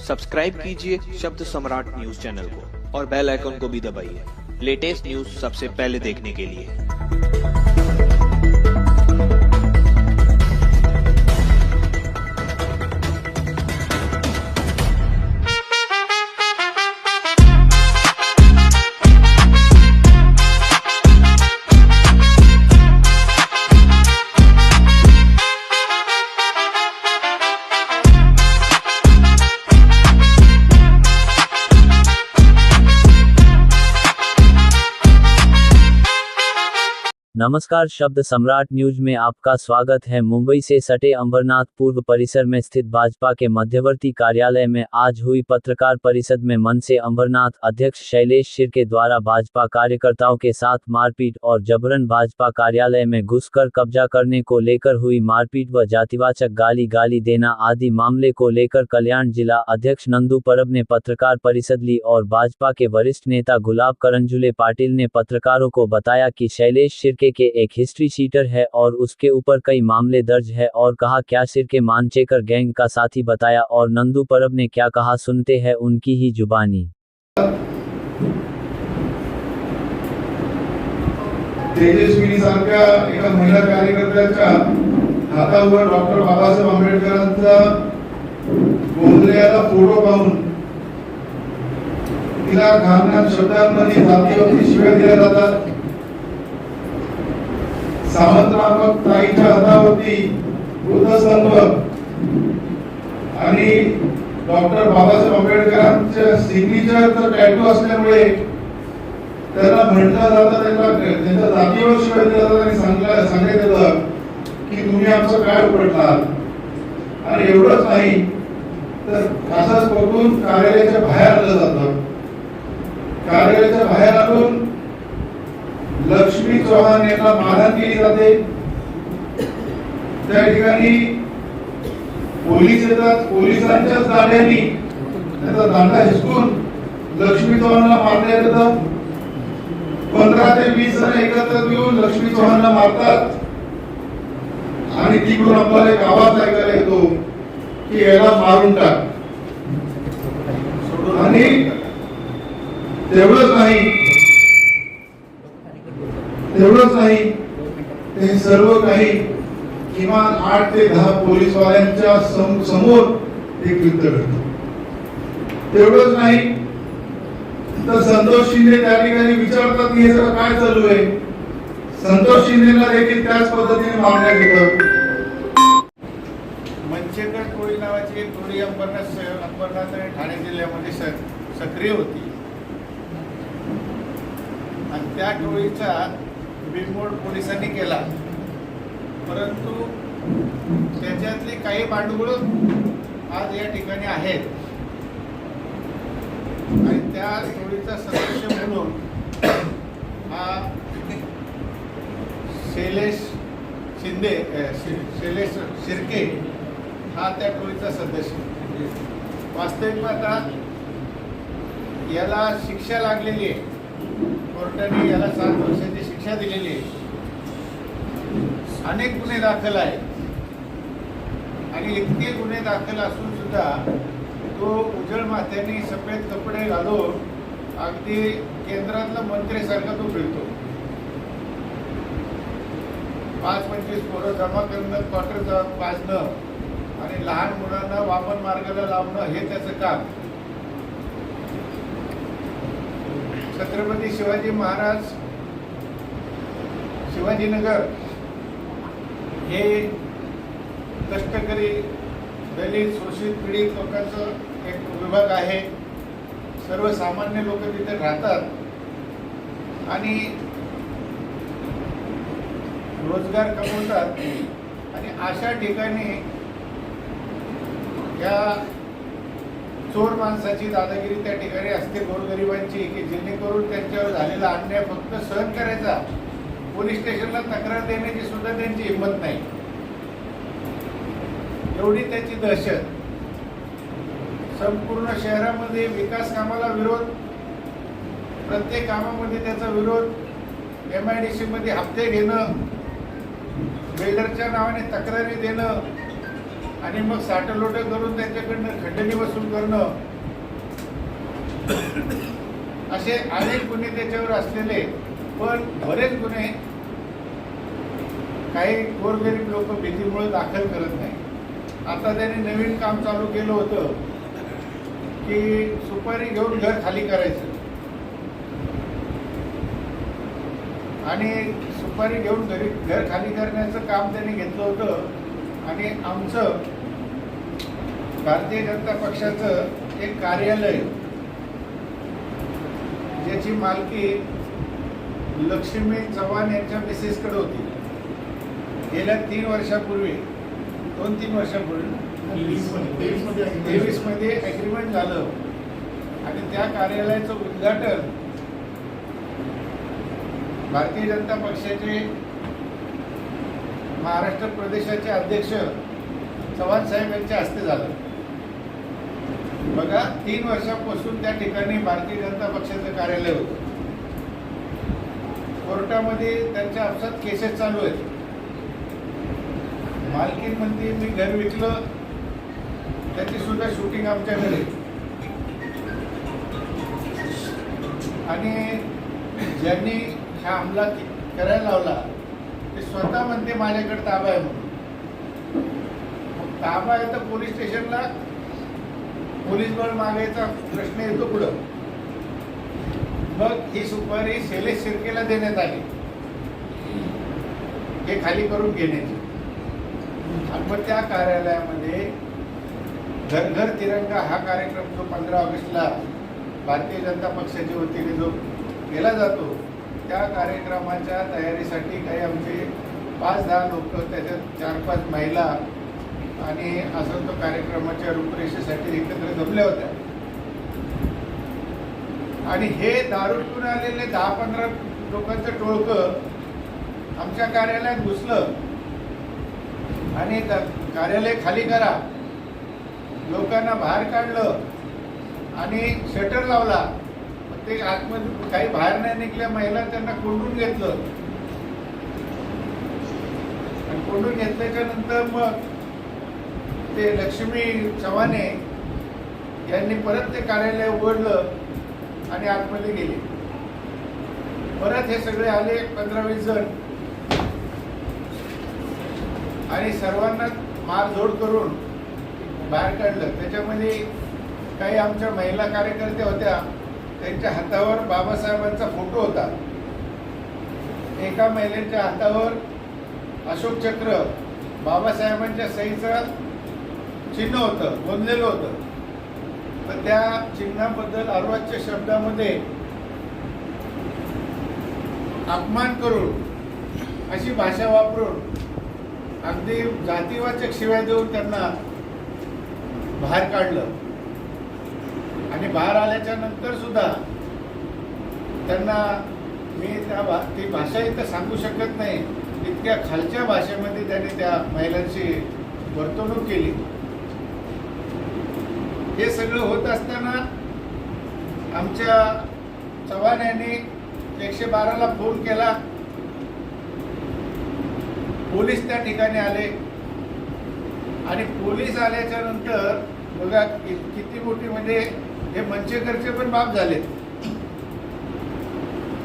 Subscribe कीजिए शब्द सम्राट news channel को और बेल आइकन को भी दबाइए लेटेस्ट न्यूज सबसे पहले देखने के लिए। नमस्कार, शब्द सम्राट न्यूज में आपका स्वागत है। मुंबई से सटे अंबरनाथ पूर्व परिसर में स्थित भाजपा के मध्यवर्ती कार्यालय में आज हुई पत्रकार परिषद में मन से अंबरनाथ अध्यक्ष शैलेश शिर्के द्वारा भाजपा कार्यकर्ताओं के साथ मारपीट और जबरन भाजपा कार्यालय में घुसकर कब्जा करने को लेकर हुई मारपीट व जातिवाचक गाली देना आदि मामले को लेकर कल्याण जिला अध्यक्ष नंदू परब ने पत्रकार परिषद ली और भाजपा के वरिष्ठ नेता गुलाब करंजुले पाटिल ने पत्रकारों को बताया कि शैलेश शिर्के के एक हिस्ट्री शीटर है और उसके ऊपर कई मामले दर्ज है और कहा क्या शिर्के मानचेकर गैंग का साथी बताया और नंदू परब ने क्या कहा, सुनते हैं उनकी ही जुबानी। तेजस्विनी सारख्या एका महिला कार्यकर्त्याच्या हातावर डॉक्टर बाबासाहेब आंबेडकरांचा गोंधळलेला फोटो पाहून तिला घाणघाण शब्दांमध्ये जातीवरती शिव्या दिल्या जातात। सावंतराव ताईच्या हातावरती बुद्धस्तंभ आणि डॉक्टर बाबासाहेब आंबेडकरांच्या सिग्नेचरचा टॅटू असल्यामुळे त्यांना म्हटलं जातं, त्यांच्या जातीवर शिवाय दिल्या जातात आणि सांगण्यात येतं की तुम्ही आमचं काय उपटलात। आणि एवढंच नाही तर असंच बघून कार्यालयाच्या बाहेर आणलं जातं। कार्यालयाच्या बाहेर आणून लक्ष्मी चव्हाण यांना मारहाण केली जाते। त्या ठिकाणी पोलीस येतात, पोलिसांच्याच गाड्यांनी त्याचा दांडा हिसकून लक्ष्मी चव्हाणला मारण्यात येतं। 15 ते 20 जण एकत्र येऊन लक्ष्मी चव्हाणला मारतात आणि तिकडून आपल्याला एक आवाज ऐकायला येतो की याला मारून टाक। आणि तेवढंच नाही ते सर्व काही किमान 8 ते 10 पोलीसवाल्यांच्या समोर ते कृत्य घडतं। तेवढंच नाही तर संतोष शिंदे त्या ठिकाणी विचारतात की हे सगळं काय चालू आहे। संतोष शिंदेला देखील त्याच पद्धतीने मारण्यात येतं। मंचेकर टोळी नावाची एक टोळी अंबरनाथ आणि ठाणे जिल्ह्यामध्ये सक्रिय होती आणि त्या टोळीचा बिनमोड पोलिसांनी केला, परंतु त्याच्यातली काही भांडवल आज या ठिकाणी आहेत आणि त्या टोळीचा सदस्य म्हणून हा शैलेश शिर्के हा त्या टोळीचा सदस्य। वास्तविक आता याला शिक्षा लागलेली आहे, कोर्टाने याला 7 वर्षाची शिक्षा दिलेली आहे। अनेक गुन्हे दाखल आहेत आणि इतके गुन्हे दाखल असून सुद्धा तो उजळ माथ्याने सफेद कपडे घालून अगदी केंद्रातला मंत्रीसारखा तो फिरतो। 5-25 पोरं जमा करणं, क्वार्टर पाजणं आणि लहान मुलांना वामन मार्गाला लावणं हे त्याचं काम। छत्रपती शिवाजी महाराज शिवाजीनगर हे कष्टकरी दलित शोषित पीडित लोकांचं एक विभाग आहे। सर्वसामान्य लोक तिथे राहतात आणि रोजगार कमवतात आणि अशा ठिकाणी या चोर माणसाची दादागिरी त्या ठिकाणी असते गोरगरिबांची की जेणेकरून त्यांच्यावर झालेला अन्याय फक्त सहन करायचा, पोलीस स्टेशनला तक्रार देण्याची सुद्धा त्यांची हिंमत नाही, एवढी त्याची दहशत। संपूर्ण शहरामध्ये विकास कामाला विरोध, प्रत्येक कामामध्ये त्याचा विरोध, MIDC मध्ये हप्ते घेणं, बिल्डरच्या नावाने तक्रारी देणं आणि मग साठलोटं करून त्यांच्याकडनं खंडणी वसूल करणं, असे अनेक गुन्हे त्याच्यावर असलेले. पण बरेच गुन्हे काही गोरगरीब लोक भीतीमुळे दाखल करत नाही. आता त्यांनी नवीन काम चालू केलं होतं की सुपारी घेऊन घर खाली करायचं, आणि सुपारी घेऊन घर खाली करण्याचं काम त्यांनी घेतलं होतं. आणि आमचं भारतीय जनता पक्षाचं एक कार्यालय ज्याची मालकी लक्ष्मी चव्हाण यांच्या मिसेसकडे होती, गेल्या 3 वर्षापूर्वी 2-3 वर्षापूर्वी 23 मध्ये ॲग्रीमेंट झालं. आणि त्या कार्यालयाचं उद्घाटन भारतीय जनता पक्षाचे महाराष्ट्र प्रदेशाचे अध्यक्ष चव्हाण साहेब यांच्या हस्ते झालं. बघा, 3 वर्षापासून त्या ठिकाणी भारतीय जनता पक्षाचं कार्यालय होतं. कोर्टामध्ये त्यांच्या आपसात केसेस चालू आहेत. मालकीन म्हणते मी घर विकलं, त्याची सुद्धा शूटिंग आमच्याकडे. आणि ज्यांनी हा हमला करायला लावला ते स्वतः म्हणते माझ्याकडे ताबा आहे म्हणून. ताबा आहे तर पोलीस स्टेशनला पोलीस बळ मागायचा प्रश्न येतो पुढं. मग ही सुपारी शैलेश शिर्केला देण्यात आली हे खाली करून घेण्याची. आणि मग त्या कार्यालयामध्ये घर घर तिरंगा हा कार्यक्रम जो 15 ऑगस्टला भारतीय जनता पक्षाच्या वतीने जो केला जातो, त्या कार्यक्रमाच्या तयारीसाठी काही आमचे 5-10 लोक, त्याच्यात 4-5 महिला आणि असं तो कार्यक्रमाच्या रूपरेषेसाठी एकत्र जमल्या होत्या. आणि हे दारू पिऊन आलेले 10-15 लोकांचं टोळकं आमच्या कार्यालयात घुसलं आणि कार्यालय खाली करा, लोकांना बाहेर काढलं आणि शटर लावला. ते आतमध्ये काही बाहेर नाही निघल्या महिला, त्यांना कोंडून घेतलं. आणि कोंडून घेतल्याच्या नंतर मग ते लक्ष्मी चव्हाणे यांनी परत ते कार्यालय उघडलं आणि आतमध्ये गेले. परत हे सगळे आले 15-20 जण आणि सर्वांना मारझोड करून बाहेर काढलं. त्याच्यामध्ये काही आमच्या महिला कार्यकर्त्या होत्या, त्यांच्या हातावर बाबासाहेबांचा फोटो होता. एका महिलेच्या हातावर अशोक चक्र बाबासाहेबांच्या सहीचं चिन्ह होतं, गोंदलेलं होतं. तर त्या चिन्हाबद्दल अर्वाच्य शब्दामध्ये अपमान करून अशी भाषा वापरून अगदी जातीवाचक शिव्या देऊन त्यांना बाहेर काढलं. आणि बाहेर आल्याच्या नंतर सुद्धा त्यांना मी ती भाषा इथं सांगू शकत नाही, इतक्या खालच्या भाषेमध्ये त्यांनी त्या महिलांची वर्तणूक केली. हे सगळं होत असताना आमच्या चव्हाण यांनी 112ला फोन केला. पोलीस त्या ठिकाणी आले आणि पोलीस आल्याच्या नंतर बघा किती मोठी, म्हणजे हे मंचेकरचे पण बाप झाले.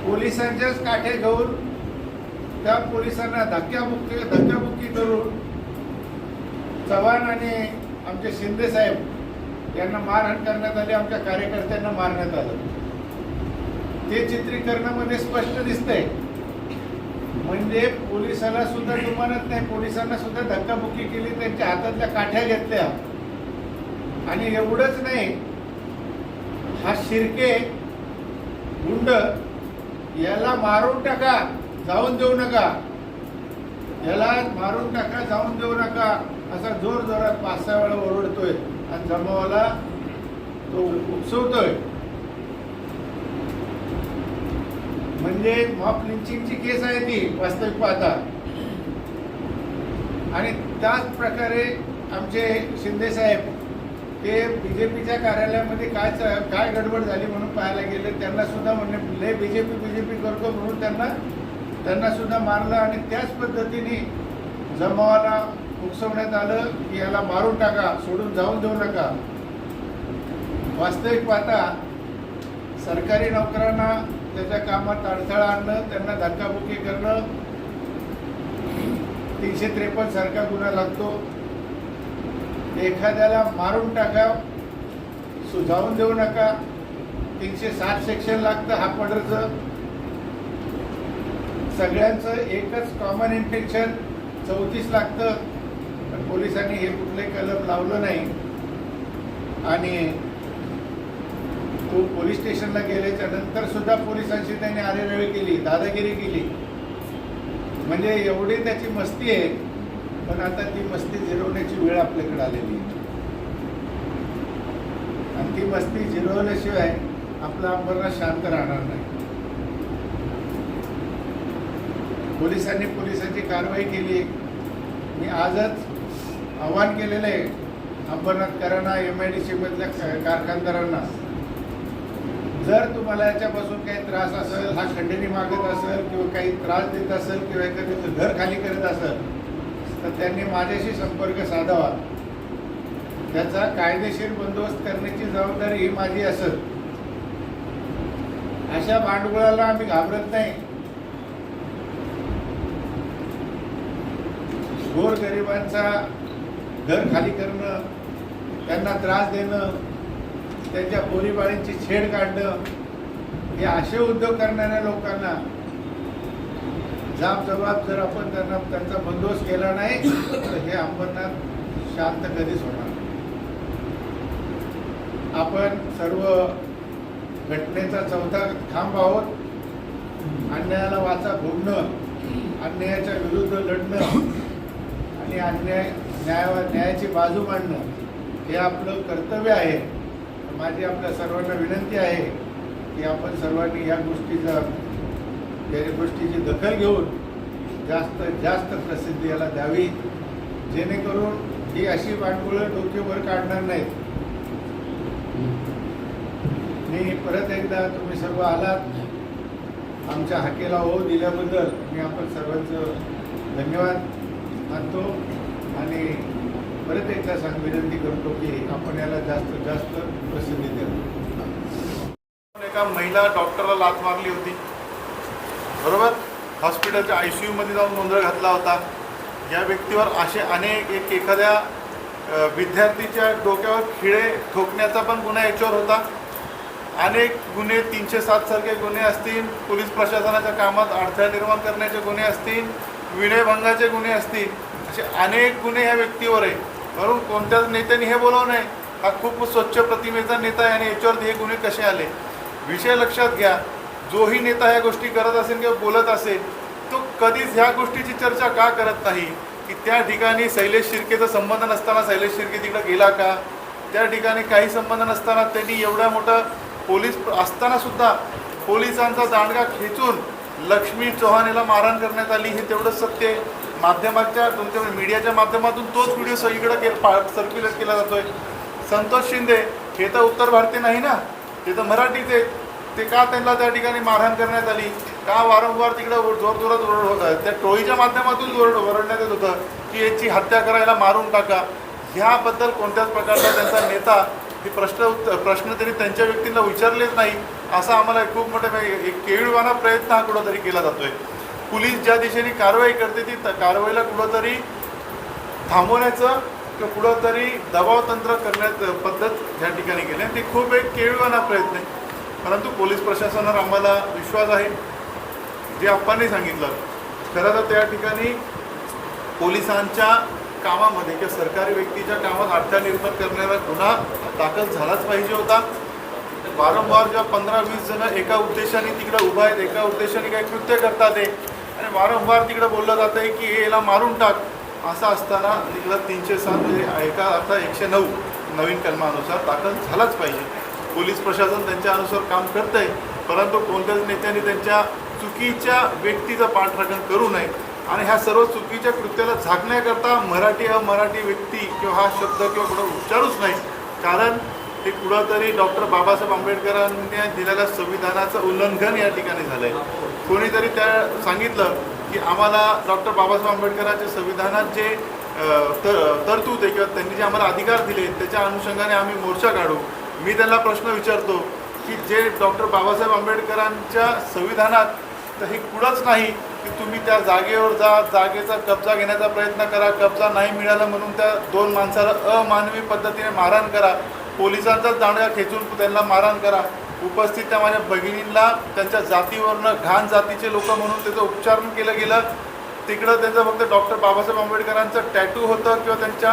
पोलिसांच्याच काठे घेऊन त्या पोलिसांना धक्काबुक्की करून चव्हाण आणि आमचे शिंदे साहेब यांना मारहाण करण्यात आली. आमच्या कार्यकर्त्यांना मारण्यात आलं. ते चित्रीकरणामध्ये स्पष्ट दिसतंय. म्हणजे पोलिसाला सुद्धा जुमानत नाही, पोलिसांना सुद्धा धक्काबुक्की केली, त्यांच्या हातातल्या काठ्या घेतल्या. आणि एवढंच नाही, हा शिर्के गुंड याला मारून टाका, जाऊन देऊ नका, याला मारून टाका, जाऊन देऊ नका, असा जोर जोरात 5-6 वेळा ओरडतोय आणि जमावाला तो उपसवतोय. म्हणजे मॉब लिंचिंगची केस आहे ती वास्तविक पाहता. आणि त्याच प्रकारे आमचे शिंदे साहेब ते बीजेपीच्या कार्यालयामध्ये काय गडबड झाली म्हणून पाहायला गेले. त्यांना सुद्धा म्हणले लय बीजेपी करतो म्हणून त्यांना सुद्धा मारलं. आणि त्याच पद्धतीने जमावाला उकसवण्यात आलं की याला मारून टाका, सोडून जाऊन देऊ नका. वास्तविक पाहता सरकारी नोकरांना त्याच्या कामात अडथळा आणणं, त्यांना धक्काबुक्की करणं, 353 सारखा गुन्हा लागतो. एखाद्याला मारून टाका, सुजावून देऊ नका, 360 सेक्शन लागतं हा मर्डरचं. सगळ्यांचं एकच कॉमन इंटेन्शन 34 लागतं, पण पोलिसांनी हे कुठले कलम लावलं नाही. आणि तो पोलीस स्टेशनला गेल्याच्या नंतर सुद्धा पोलिसांशी त्यांनी आरेरावी केली, दादागिरी केली. म्हणजे एवढी त्याची मस्ती आहे, पण आता ती मस्ती जिरवण्याची वेळ आपल्याकडे आलेली आहे. आणि ती मस्ती जिरवल्याशिवाय आपला अंबरनाथ शांत राहणार नाही. पोलिसांची कारवाई केली. मी आजच आव्हान केलेलं आहे अंबरनाथकरांना, MIDC मधल्या कारखानदारांना, जर तुम्हाला याच्यापासून काही त्रास असेल, हा खंडणी मागत असेल किंवा काही त्रास देत असेल किंवा एखाद्याचं घर खाली करत असेल, तर त्यांनी माझ्याशी संपर्क साधावा. त्याचा कायदेशीर बंदोबस्त करण्याची जबाबदारी ही माझी असेल. अशा भांडवलाला आम्ही घाबरत नाही. गोरगरिबांचा घर खाली करणं, त्यांना त्रास देणं, त्यांच्या पोरीबाळींची छेड काढणं, हे असे उद्योग करणाऱ्या लोकांना जबाब जर आपण त्यांचा बंदोबस्त केला नाही तर हे अंबरनाथ शांत कधीच होणार. आपण सर्व घटनेचा चौथा खांब आहोत. अन्यायाला वाचा फोडणं, अन्यायाच्या विरुद्ध लढणं आणि न्यायाची बाजू मांडणं हे आपलं कर्तव्य आहे. माझी आपल्या सर्वांना विनंती आहे की आपण सर्वांनी या गोष्टीची दखल घेऊन जास्तीत जास्त प्रसिद्धी याला द्यावी, जेणेकरून ही अशी भांडवलं डोकेवर काढणार नाहीत. मी परत एकदा तुम्ही सर्व आलात, आमच्या हाकेला हो दिल्याबद्दल मी आपण सर्वांचं धन्यवाद मानतो. आणि परत एकदा विनंती करतो की आपण याला जास्तीत जास्त प्रसिद्धी द्यावी. एका महिला डॉक्टरला लाथ मारली होती, बरोबर, हॉस्पिटलच्या ICU मध्ये जाऊन गोंधळ घातला होता. या व्यक्तीवर असे अनेक एखाद्या विद्यार्थीच्या डोक्यावर खिळे ठोकण्याचा पण गुन्हा याच्यावर होता. अनेक गुन्हे 307 सारखे गुन्हे असतील, पोलीस प्रशासनाच्या कामात अडथळा निर्माण करण्याचे गुन्हे असतील, विनयभंगाचे गुन्हे असतील, असे अनेक गुन्हे ह्या व्यक्तीवर आहे. म्हणून कोणत्याच नेत्यांनी हे बोलावं नाही, हा खूप स्वच्छ प्रतिमेचा नेता आहे आणि याच्यावर हे गुन्हे कसे आले. विषय लक्षात घ्या, जोही नेता ह्या गोष्टी करत असेल किंवा बोलत असेल तो कधीच ह्या गोष्टीची चर्चा का करत नाही की त्या ठिकाणी शैलेश शिर्केचा संबंध नसताना शैलेश शिर्के तिकडे गेला का, त्या ठिकाणी काही संबंध नसताना त्यांनी एवढा मोठा पोलीस असताना सुद्धा पोलिसांचा दांडगा खेचून लक्ष्मी चव्हाण याला मारहाण करण्यात आली, हे तेवढं सत्य आहे. माध्यमाच्या तुमच्या मीडियाच्या माध्यमातून तोच व्हिडिओ सगळीकडे सर्क्युलेट केला जातोय. संतोष शिंदे हे तर उत्तर भारतीय नाही ना, ते तर मराठीचे, ते का त्यांना त्या ठिकाणी मारहाण करण्यात आली, का वारंवार तिकडे जोरजोरात ओरड होत आहे, त्या टोळीच्या माध्यमातून ओरडण्यात येत होतं की याची हत्या करायला मारून टाका. ह्याबद्दल कोणत्याच प्रकारचा त्यांचा नेता हे प्रश्न तरी त्यांच्या व्यक्तींना विचारलेच नाही, असा आम्हाला खूप मोठा एक केविलवाणा प्रयत्न हा कुठंतरी केला जातोय. पोलीस ज्या दिशेने कारवाई करते ती कारवाईला कुठंतरी थांबवण्याचं किंवा कुठंतरी दबाव तंत्र करण्यात पद्धत या ठिकाणी केली, ते खूप एक केविलवाणा प्रयत्न आहे. परंतु पोलीस प्रशासनावर आम्हाला विश्वास आहे. जे आप्पांनी सांगितलं खरं तर त्या ठिकाणी पोलिसांच्या कामामध्ये किंवा सरकारी व्यक्तीच्या कामात अडथळा निर्माण करणारा गुन्हा दाखल झालाच पाहिजे होता. वारंवार जेव्हा 15-20 जण एका उद्देशाने तिकडे उभा आहेत, एका उद्देशाने काही कृत्य करतात आहे आणि वारंवार तिकडे बोललं जातं आहे की याला मारून टाक, असं असताना तिकडं 307 म्हणजे एका आता 109 नवीन कलमानुसार दाखल झालाच पाहिजे. पोलीस प्रशासन त्यांच्या अनुसार काम करतं आहे, परंतु कोणत्याच नेत्यांनी त्यांच्या चुकीच्या व्यक्तीचं पाठराखण करू नये आणि ह्या सर्व चुकीच्या कृत्याला झाकण्याकरता मराठी अमराठी व्यक्ती किंवा हा शब्द किंवा कुठं उच्चारूच नाही, कारण ते कुठंतरी डॉक्टर बाबासाहेब आंबेडकरांनी दिलेल्या संविधानाचं उल्लंघन या ठिकाणी झालं आहे. कोणीतरी त्या सांगितलं की आम्हाला डॉक्टर बाबासाहेब आंबेडकरांच्या संविधानात जे तरतूद आहे किंवा त्यांनी जे आम्हाला अधिकार दिले त्याच्या अनुषंगाने आम्ही मोर्चा काढू. मी त्यांना प्रश्न विचारतो की जे डॉक्टर बाबासाहेब आंबेडकरांच्या संविधानात तर हे कुठंच नाही की तुम्ही त्या जागेवर जा, जागेचा कब्जा घेण्याचा प्रयत्न करा, कब्जा नाही मिळाला म्हणून त्या 2 माणसाला अमानवी पद्धतीने मारहाण करा, पोलिसांचाच दांडगा खेचून त्यांना मारहाण करा, उपस्थित त्या माझ्या भगिनींना त्यांच्या जातीवरनं घाण जातीचे लोक म्हणून त्याचं उच्चारण केलं गेलं. तिकडं त्यांचं फक्त डॉक्टर बाबासाहेब आंबेडकरांचं टॅटू होतं किंवा त्यांच्या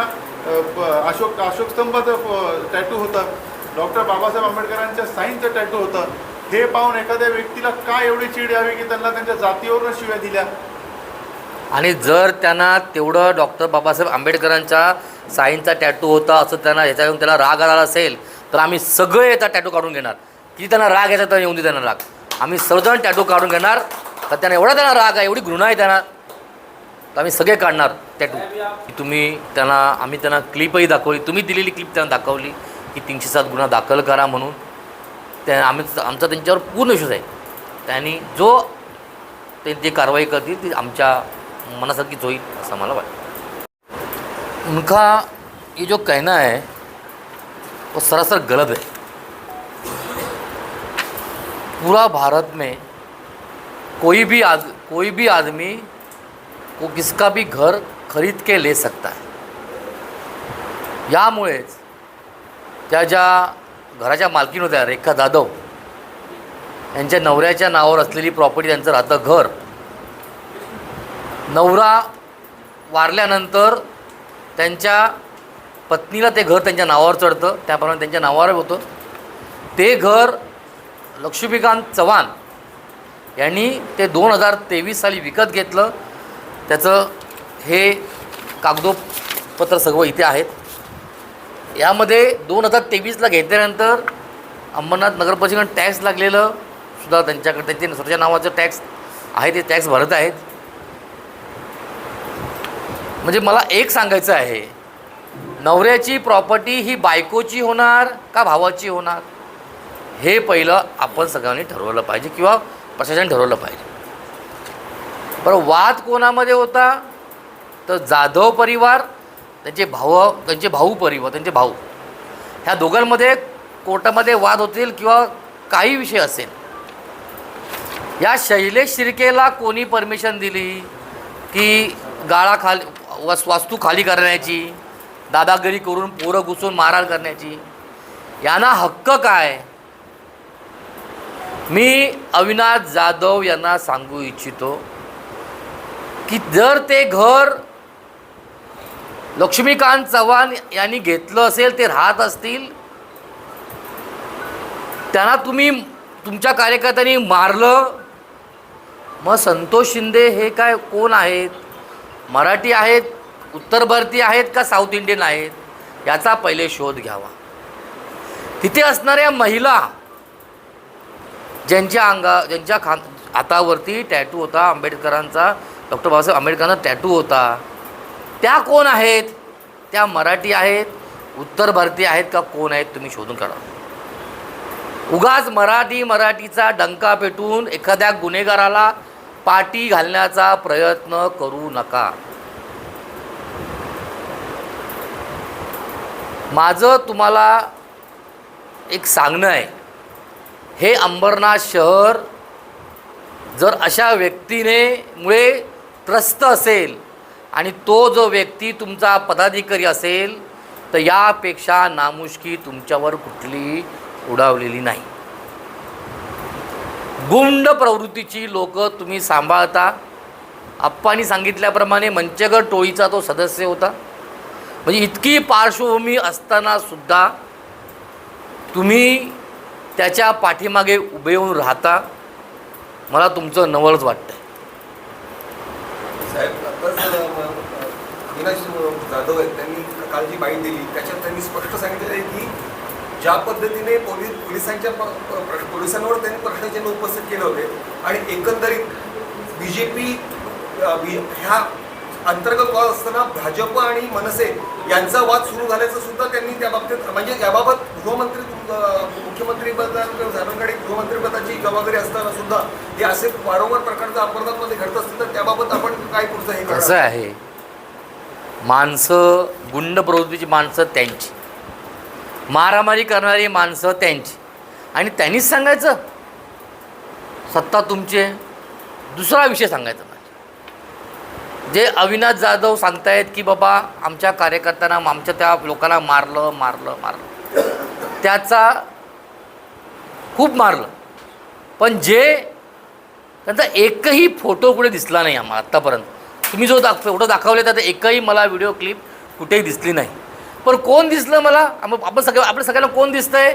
अशोकस्तंभाचं टॅटू होतं, डॉक्टर बाबासाहेब आंबेडकरांच्या साईनचं टॅटू होतं. हे पाहून एखाद्या व्यक्तीला का एवढी चीड यावी की त्यांना त्यांच्या जातीवरनं शिव्या दिल्या. आणि जर त्यांना तेवढं डॉक्टर बाबासाहेब आंबेडकरांच्या साईनचा टॅटू होता असं त्यांना ह्याच्यावरून त्याला राग आला असेल तर आम्ही सगळे याचा टॅटू काढून घेणार. की त्यांना राग यायचा तर येऊन दे त्यांना राग, आम्ही सर्वजण टॅटू काढून घेणार. तर त्यांना एवढा त्यांना राग आहे, एवढी घृणा आहे त्यांना, तर आम्ही सगळे काढणार टॅटू. तुम्ही त्यांना आम्ही त्यांना क्लिपही दाखवली, तुम्ही दिलेली क्लिप त्यांना दाखवली की 307 गुन्हा दाखल करा म्हणून. त्या आमचा त्यांच्यावर पूर्ण विश्वास आहे. त्यांनी जो ते जे कारवाई करतील ती आमच्या मनासारखीच होईल असं मला वाटतं. उनका ये जो कहना है वो सरासर गलत है. पूरा भारत में कोई भी आदमी को किसका भी घर खरीद के ले सकता है. यामुळेच त्या ज्या घराच्या मालकीण होत्या रेखा जाधव यांच्या नवऱ्याच्या नावावर असलेली प्रॉपर्टी, त्यांचं राहतं घर, नवरा वारल्यानंतर त्यांच्या पत्नीला ते घर त्यांच्या नावावर चढतं, त्याप्रमाणे त्यांच्या नावावर होतं. ते घर लक्ष्मीकांत चव्हाण यांनी ते 2023 साली विकत घेतलं. त्याचं हे कागदोपत्र सगळं इथे आहेत. यामध्ये 2023ला घेतल्यानंतर अंबरनाथ नगरपरिषदेकडे टॅक्स लागलेलं सुद्धा त्यांच्याकडे, त्यांचे स्वतःच्या नावाचं टॅक्स आहे, ते टॅक्स भरत आहेत. म्हणजे मला एक सांगायचं आहे, नवऱ्याची प्रॉपर्टी ही बायकोची होणार का भावाची होणार हे पहिलं आपण सगळ्यांनी ठरवलं पाहिजे किंवा प्रशासन ठरवलं पाहिजे. बरं, वाद कोणामध्ये होता तर जाधव परिवार, त्यांचे भाऊ परिवार, त्यांचे भाऊ, ह्या दोघांमध्ये कोर्टामध्ये वाद होतील किंवा काही विषय असेल. या शैलेश शिर्केला कोणी परमिशन दिली की गाळा खाली वास्तू खाली करण्याची, दादागिरी करून पोरं घुसून मारहाण करण्याची? यांना हक्क काय? मी अविनाश जाधव यांना सांगू इच्छितो की जर ते घर लक्ष्मीकांत चव्हाण यांनी घेतलं असेल, ते राहत असतील, त्यांना तुम्ही तुमच्या कार्यकर्त्यांनी मारलं, मग संतोष शिंदे हे काय कोण आहेत? मराठी आहेत, उत्तर भारतीय आहेत का साऊथ इंडियन आहेत? याचा पहिले शोध घ्यावा. तिथे असणाऱ्या महिला ज्यांच्या हातावरती टॅटू होता आंबेडकरांचा, डॉक्टर बाबासाहेब आंबेडकरांचा टॅटू होता, त्या कोण आहेत? त्या मराठी आहेत, उत्तर भारतीय आहेत का कोण आहेत? तुम्ही शोधून काढा. उगाच मराठीचा डंका पेटून एखाद्या गुन्हेगाराला पाठी घालण्याचा प्रयत्न करू नका. माझं तुम्हाला एक सांगणं आहे, हे अंबरनाथ शहर जर अशा मुळे त्रस्त असेल आणि तो जो व्यक्ती तुमचा पदाधिकारी असेल तर यापेक्षा नामुष्की तुमच्यावर कुठली उडावलेली नाही. गुंड प्रवृत्तीची लोक तुम्ही सांभाळता. आप्पांनी सांगितल्याप्रमाणे मंचगड टोळीचा तो सदस्य होता. म्हणजे इतकी पार्श्वभूमी असताना सुद्धा तुम्ही त्याच्या पाठीमागे उभे येऊन राहता. मला तुमचं नवलच वाटतं. साहेब, अविनाश जाधव आहेत, त्यांनी काल जी माहिती दिली त्याच्यात त्यांनी स्पष्ट सांगितलेलं आहे की ज्या पद्धतीने पोलिसांवर त्यांनी प्रश्नचिन्ह उपस्थित केले होते आणि एकंदरीत बीजेपी ह्या अंतर्गत वाद असताना भाजप आणि मनसे यांचा वाद सुरू झाल्याचं सुद्धा त्यांनी त्या बाबतीत, म्हणजे याबाबत मुख्यमंत्रीपद झारखंडकडे गृहमंत्रीपदाची जबाबदारी असताना सुद्धा हे असे वारंवार प्रकारचा अंबरनाथमध्ये घडत असतील तर त्याबाबत आपण काय पुढचं हे कसं आहे, माणसं, गुंड प्रवृत्तीची माणसं त्यांची, मारामारी करणारी माणसं त्यांची, आणि त्यांनीच सांगायचं सत्ता तुमची आहे. दुसरा विषय सांगायचा म्हणजे जे अविनाश जाधव सांगतायत की बाबा आमच्या कार्यकर्त्यांना, आमच्या त्या लोकांना मारलं, त्याचा खूप मारलं, पण जे त्यांचा एकही फोटो कुठे दिसला नाही आम्हाला आत्तापर्यंत. तुम्ही जो फोटो दाखवले त्याचा एकही मला व्हिडिओ क्लिप कुठेही दिसली नाही. पण कोण दिसलं मला, आपल्या सगळ्यांना कोण दिसतं आहे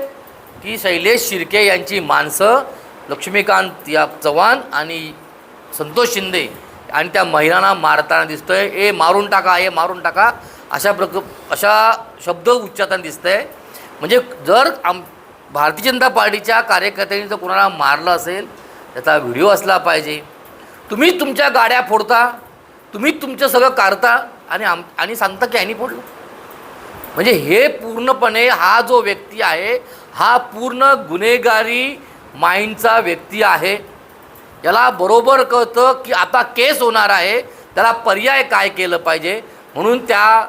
की शैलेश शिर्के यांची माणसं लक्ष्मीकांत चव्हाण आणि संतोष शिंदे आणि त्या महिलांना मारताना दिसतं आहे. ए मारून टाका अशा शब्द उच्चारताना दिसतं आहे. म्हणजे जर भारतीय जनता पार्टीच्या कार्यकर्त्यांनी जर कोणाला मारलं असेल त्याचा व्हिडिओ असला पाहिजे. तुम्हीच तुमच्या गाड्या फोडता, तुम्हीच तुमचं सगळं काढता आणि सांगता की यांनी फोडलं. म्हणजे हे पूर्णपणे हा जो व्यक्ती आहे हा पूर्ण गुन्हेगारी माइंडचा व्यक्ती आहे. याला बरोबर कळतं की आता केस होणार आहे, त्याला पर्याय काय केलं पाहिजे. म्हणून त्या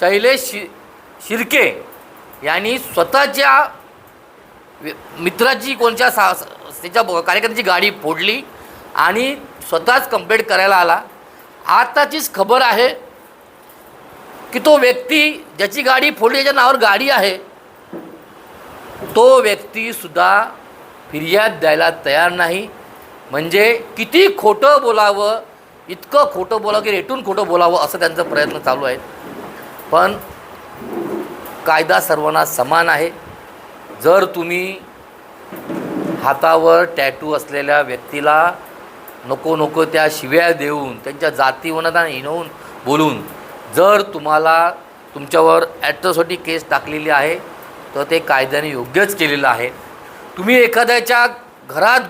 शैलेश शिर्के यांनी स्वतःच्या मित्राची त्याच्या कार्यकर्त्याची गाडी फोडली आणि स्वतःच कंप्लेंट करायला आला. आताचीच खबर आहे की तो व्यक्ती ज्याची गाडी फोडली, ज्याच्या नावावर गाडी आहे, तो व्यक्तीसुद्धा फिर्याद द्यायला तयार नाही. म्हणजे किती खोटं बोलावं, इतकं खोटं बोलावं की रेटून खोटं बोलावं असं त्यांचा प्रयत्न चालू आहे. पण कायदा सर्वांना समान आहे. जर तुम्ही हातावर टॅटू असलेल्या व्यक्तीला नको त्या शिव्या देऊन, त्यांच्या जातीवनाला हिणवून बोलून जर तुम्हाला तुमच्यावर ॲट्रॉसिटी केस टाकलेली आहे तर ते कायद्याने योग्यच केलेलं आहे. तुम्ही एखाद्याच्या घरात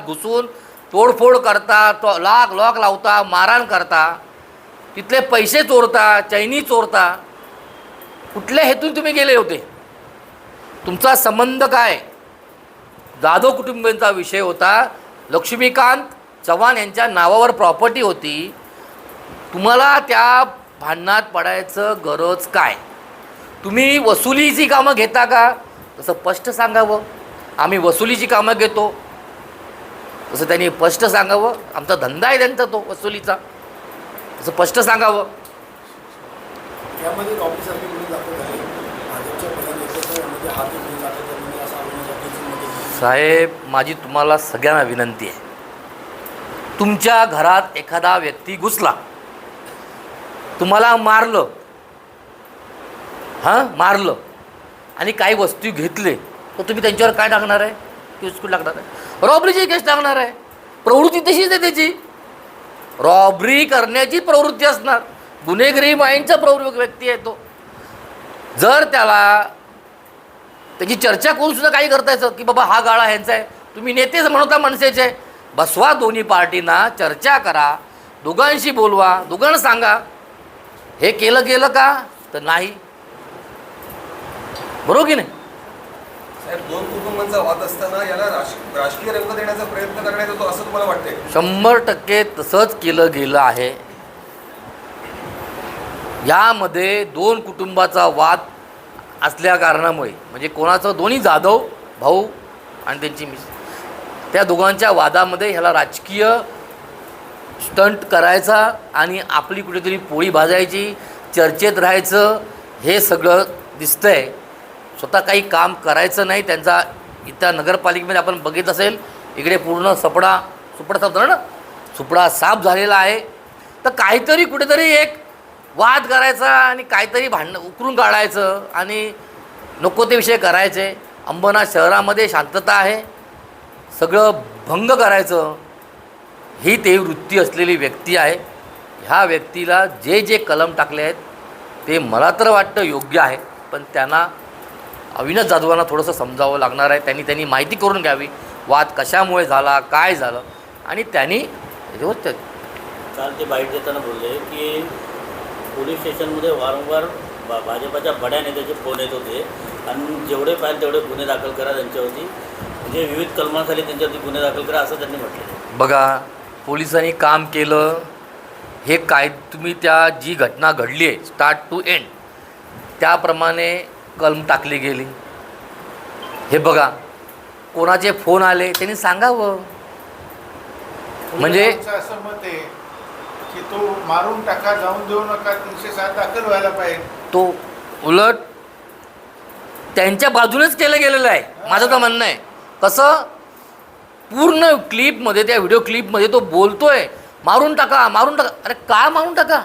घुसून तोडफोड करता, लॉक लावता, मारहाण करता, तिथले पैसे चोरता, चैनी चोरता, कुठल्या हेतून तुम्ही गेले होते? तुमचा संबंध काय? जाधव कुटुंबियांचा विषय होता. लक्ष्मीकांत चव्हाण यांच्या नावावर प्रॉपर्टी होती. तुम्हाला त्या भांडणात पडायचं गरज काय? तुम्ही वसुलीची कामं घेता का? तसं स्पष्ट सांगावं. आम्ही वसुलीची कामं घेतो तसं त्यांनी स्पष्ट सांगावं. आमचा धंदा आहे त्यांचा तो वसुलीचा, तसं स्पष्ट सांगावं. यामध्ये ऑफिसरने म्हणून दाखवत आहे भाजपच्या पदाधिकाऱ्यांमध्ये यामध्ये हात घेऊन जातात म्हणजे असं आवडण्यासाठी. साहेब, माझी तुम्हाला सगळ्यांना विनंती आहे, तुमच्या घरात एखादा व्यक्ती घुसला, तुम्हाला मारलं आणि काही वस्तू घेतले तर तुम्ही त्यांच्यावर काय टाकणार आहे? केस टाकणार आहे, रॉबरीची केस टाकणार आहे. प्रवृत्ती तशीच आहे त्याची, रॉबरी करण्याची प्रवृत्ती असणार. गुन्हेगारी माइंडचा व्यक्ती आहे तो. जर त्याला त्याची चर्चा करून सुद्धा काही करता यायचं की बाबा हा गाळा ह्यांचा आहे, तुम्ही नेतेच म्हणता मनसेचे, बसवा दोन्ही पार्टींना, चर्चा करा, दोघांशी बोलवा, दोघांना सांगा. हे केलं गेलं का? तर नाही. बरोबर की नाही? साहेब, दोन कुटुंबांचा वाद असताना याला राजकीय रंग देण्याचा प्रयत्न करण्यात येतो असं तुम्हाला वाटतंय? 100% तसंच केलं गेलं आहे. यामध्ये दोन कुटुंबाचा वाद असल्या कारणामुळे, म्हणजे कोणाचं, दोन्ही जाधव भाऊ आणि त्यांची मिस, त्या दोघांच्या वादामध्ये ह्याला राजकीय स्टंट करायचा आणि आपली कुठेतरी पोळी भाजायची, चर्चेत राहायचं, हे सगळं दिसतंय. स्वतः काही काम करायचं नाही. त्यांचा इथं नगरपालिकेमध्ये आपण बघितलं असेल, इकडे पूर्ण सुपडा साफ झालेला आहे. तर काहीतरी कुठेतरी एक वाद करायचा आणि काहीतरी भांडणं उकरून काढायचं आणि नको ते विषय करायचे. अंबरनाथ शहरामध्ये शांतता आहे, सगळं भंग करायचं, ही ते वृत्ती असलेली व्यक्ती आहे. ह्या व्यक्तीला जे कलम टाकले आहेत ते मला तर वाटतं योग्य आहे, पण त्यांना अविनाश जाधवांना थोडंसं समजावं लागणार आहे. त्यांनी माहिती करून घ्यावी वाद कशामुळे झाला, काय झालं, आणि त्यांनी काल ते बाईट देताना बोलले की पोलीस स्टेशनमध्ये वारंवार भाजपाच्या बड्या नेत्याचे फोन येत होते आणि जेवढे पाहिजे तेवढे गुन्हे दाखल करा त्यांच्यावरती, म्हणजे विविध कलमाखाली त्यांच्यावरती गुन्हे दाखल करा असं त्यांनी म्हटलं. बघा, पोलिसांनी काम केलं हे काय तुम्ही त्या जी घटना घडली आहे स्टार्ट टू एंड त्याप्रमाणे कलम टाकली गेली. हे बघा कोणाचे फोन आले त्यांनी सांगावं. म्हणजे आमचं असं मत आहे की तो मारून टाका, जाऊन देऊ नका, 307 दाखल व्हायला पाहिजे. तो उलट त्यांच्या बाजूनेच केलं गेलेलं आहे माझं तर म्हणणं आहे. कसं पूर्ण क्लिपमध्ये त्या व्हिडिओ क्लिपमध्ये तो बोलतोय मारून टाका मारून टाका. अरे काय मारून टाका?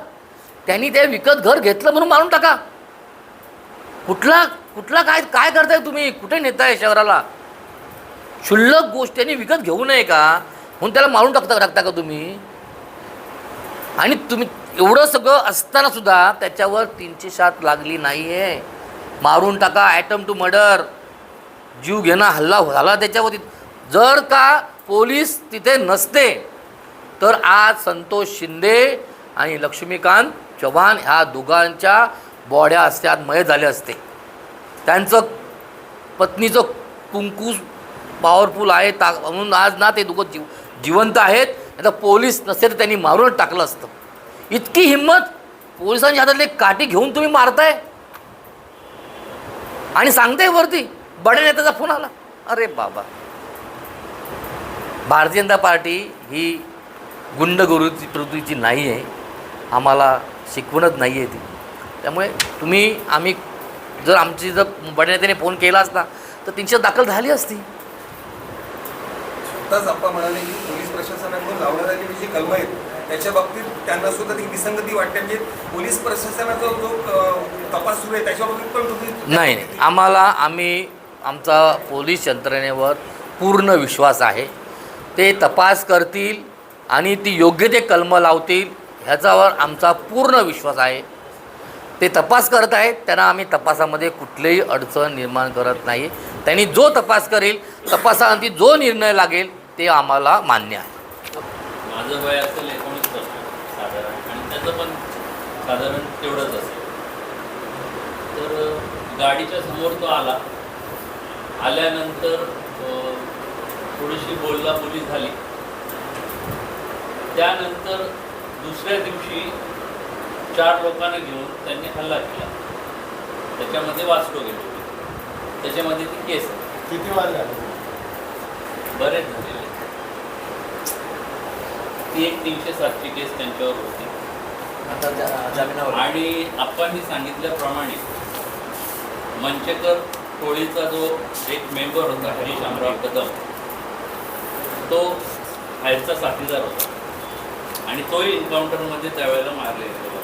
त्यांनी ते विकत घर घेतलं म्हणून मारून टाका. कुठला काय काय करताय तुम्ही? कुठे नेताय शहराला? क्षुल्लक गोष्ट त्यांनी विकत घेऊ नये का म्हणून त्याला मारून टाकता का तुम्ही? आणि तुम्ही एवढं सगळं असताना सुद्धा त्याच्यावर 307 लागली नाही आहे. मारून टाका, ॲटम टू मर्डर, जीव घेणं हल्ला झाला त्याच्यावरती. जर का पोलीस तिथे नसते तर आज संतोष शिंदे आणि लक्ष्मीकांत चव्हाण ह्या दोघांच्या बॉड्या असत्यात मय झाले असते. त्यांचं पत्नीचं कुंकू पॉवरफुल आहे म्हणून आज ना ते दोघं जिवंत आहेत. आता पोलीस नसते तर त्यांनी मारूनच टाकलं असतं. इतकी हिंमत पोलिसांच्या हातातली काठी घेऊन तुम्ही मारताय आणि सांगताय वरती बड्या नेत्याचा फोन आला. अरे बाबा, भारतीय जनता पार्टी ही गुंडगिरी प्रवृत्तीची नाही आहे. आम्हाला शिकवणच नाही आहे ती. त्यामुळे आम्ही जर आमची जर बड्या नेत्याने फोन केला असता तर 300 दाखल झाली असती. स्वतःच आपण म्हणाले की पोलीस प्रशासनाकडून लावण्यात आलेली जी कलमं आहेत त्याच्या बाबतीत त्यांना सुद्धा ती विसंगती वाटते. म्हणजे पोलीस प्रशासनाचा जो तपास सुरू आहे त्याच्या बाबतीत पण तुम्ही नाही आमचा पोलीस यंत्रणेवर पूर्ण विश्वास आहे. ते तपास करतील आणि ती योग्य ते कलमं लावतील ह्याच्यावर आमचा पूर्ण विश्वास आहे. ते तपास करत आहेत, त्यांना आम्ही तपासामध्ये कुठलीही अडचण निर्माण करत नाही. त्यांनी जो तपास करेल, तपासानंतर जो निर्णय लागेल ते आम्हाला मान्य आहे. माझं वय असेल 19 वर्ष साधारण, आणि त्याचं पण साधारण तेवढंच असेल. तर गाडीच्या समोर तो आल्यानंतर थोडीशी बोलली झाली. त्यानंतर दुसऱ्या दिवशी 4 लोकांना घेऊन त्यांनी हल्ला केला. त्याच्यामध्ये वास्को गेले, त्याच्यामध्ये ती केस किती वाद झाले? बरेच झालेले. ती एक 307ची केस त्यांच्यावर होती. आणि आपण सांगितल्याप्रमाणे मंचेकर टोळीचा जो एक मेंबर होता हरीश अमराव कदम, तो हायरचा साथीदार होता आणि तोही एन्काउंटरमध्ये त्यावेळेला मारलेला होता.